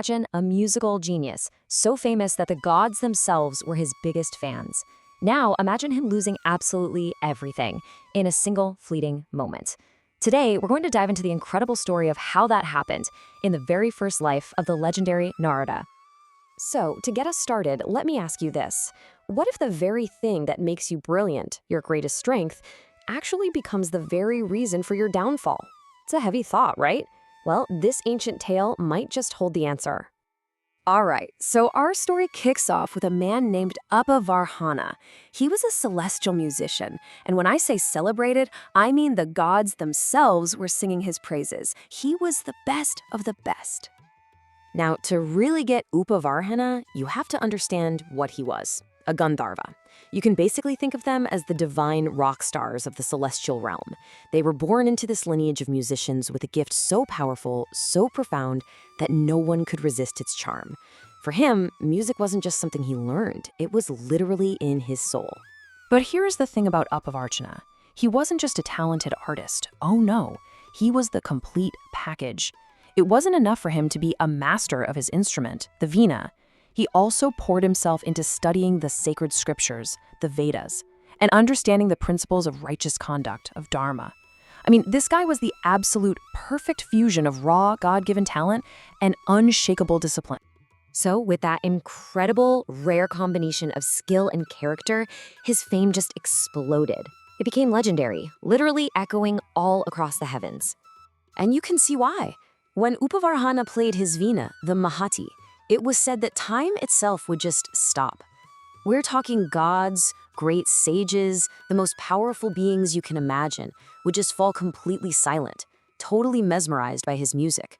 Imagine a musical genius, so famous that the gods themselves were his biggest fans. Now, imagine him losing absolutely everything in a single fleeting moment. Today, we're going to dive into the incredible story of how that happened in the very first life of the legendary Narada. So, to get us started, let me ask you this. What if the very thing that makes you brilliant, your greatest strength, actually becomes the very reason for your downfall? It's a heavy thought, right? Well, this ancient tale might just hold the answer. All right, so our story kicks off with a man named Upavarhana. He was a celestial musician, and when I say celebrated, I mean the gods themselves were singing his praises. He was the best of the best. Now, to really get Upavarhana, you have to understand what he was, a Gandharva. You can basically think of them as the divine rock stars of the celestial realm. They were born into this lineage of musicians with a gift so powerful, so profound, that no one could resist its charm. For him, music wasn't just something he learned, it was literally in his soul. But here's the thing about Upavarhana. He wasn't just a talented artist. Oh no, he was the complete package. It wasn't enough for him to be a master of his instrument, the veena. He also poured himself into studying the sacred scriptures, the Vedas, and understanding the principles of righteous conduct, of dharma. I mean, this guy was the absolute perfect fusion of raw, God-given talent and unshakable discipline. So with that incredible, rare combination of skill and character, his fame just exploded. It became legendary, literally echoing all across the heavens. And you can see why. When Upavarhana played his veena, the Mahati, it was said that time itself would just stop. We're talking gods, great sages, the most powerful beings you can imagine, would just fall completely silent, totally mesmerized by his music.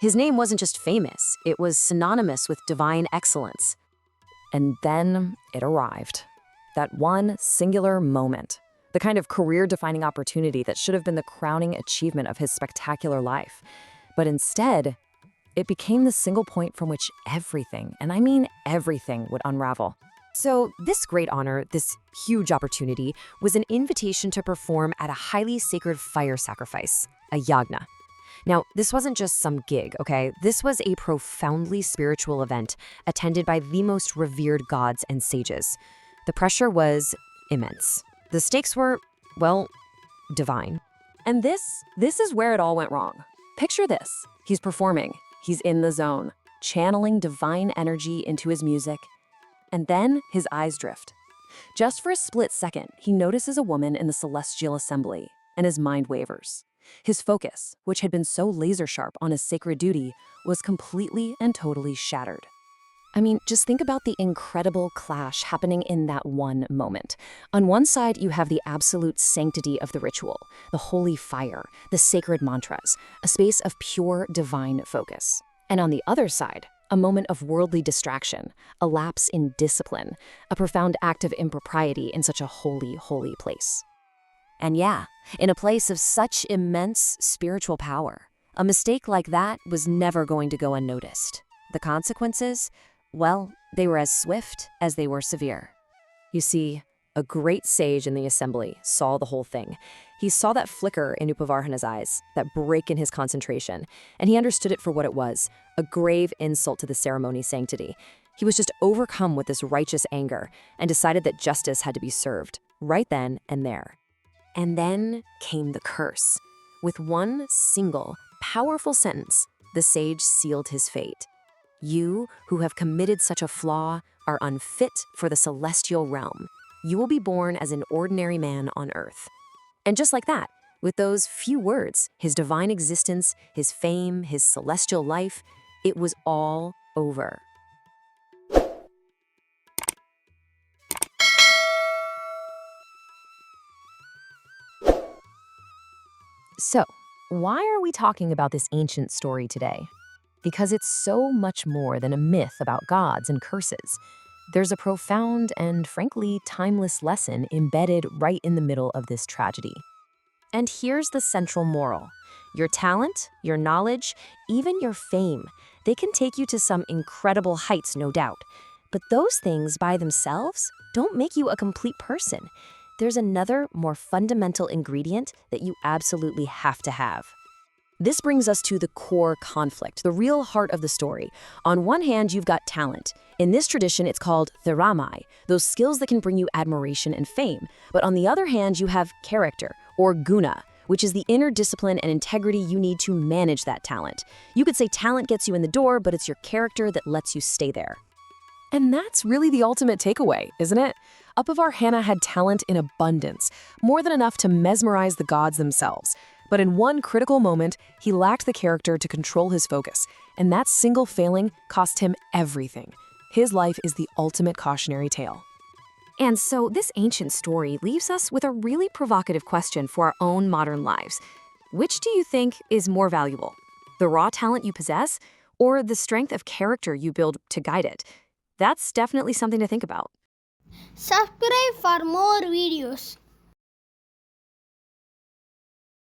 His name wasn't just famous, it was synonymous with divine excellence. And then it arrived. That one singular moment. The kind of career-defining opportunity that should have been the crowning achievement of his spectacular life. But instead, it became the single point from which everything, and I mean everything, would unravel. So this great honor, this huge opportunity, was an invitation to perform at a highly sacred fire sacrifice, a yagna. Now, this wasn't just some gig, okay? This was a profoundly spiritual event attended by the most revered gods and sages. The pressure was immense. The stakes were, well, divine. And this is where it all went wrong. Picture this. He's performing. He's in the zone, channeling divine energy into his music. And then his eyes drift. Just for a split second, he notices a woman in the celestial assembly, and his mind wavers. His focus, which had been so laser-sharp on his sacred duty, was completely and totally shattered. I mean, just think about the incredible clash happening in that one moment. On one side, you have the absolute sanctity of the ritual, the holy fire, the sacred mantras, a space of pure divine focus. And on the other side, a moment of worldly distraction, a lapse in discipline, a profound act of impropriety in such a holy, holy place. And yeah, in a place of such immense spiritual power, a mistake like that was never going to go unnoticed. The consequences? Well, they were as swift as they were severe. You see, a great sage in the assembly saw the whole thing. He saw that flicker in Upavarhana's eyes, that break in his concentration, and he understood it for what it was, a grave insult to the ceremony's sanctity. He was just overcome with this righteous anger and decided that justice had to be served, right then and there. And then came the curse. With one single, powerful sentence, the sage sealed his fate. You, who have committed such a flaw, are unfit for the celestial realm. You will be born as an ordinary man on earth. And just like that, with those few words, his divine existence, his fame, his celestial life, it was all over. So, why are we talking about this ancient story today? Because it's so much more than a myth about gods and curses. There's a profound and, frankly, timeless lesson embedded right in the middle of this tragedy. And here's the central moral. Your talent, your knowledge, even your fame, they can take you to some incredible heights, no doubt. But those things by themselves don't make you a complete person. There's another, more fundamental ingredient that you absolutely have to have. This brings us to the core conflict, the real heart of the story. On one hand, you've got talent. In this tradition, it's called theramai, those skills that can bring you admiration and fame. But on the other hand, you have character, or guna, which is the inner discipline and integrity you need to manage that talent. You could say talent gets you in the door, but it's your character that lets you stay there. And that's really the ultimate takeaway, isn't it? Upavarhana had talent in abundance, more than enough to mesmerize the gods themselves. But in one critical moment, he lacked the character to control his focus, and that single failing cost him everything. His life is the ultimate cautionary tale. And so this ancient story leaves us with a really provocative question for our own modern lives. Which do you think is more valuable? The raw talent you possess, or the strength of character you build to guide it? That's definitely something to think about. Subscribe for more videos.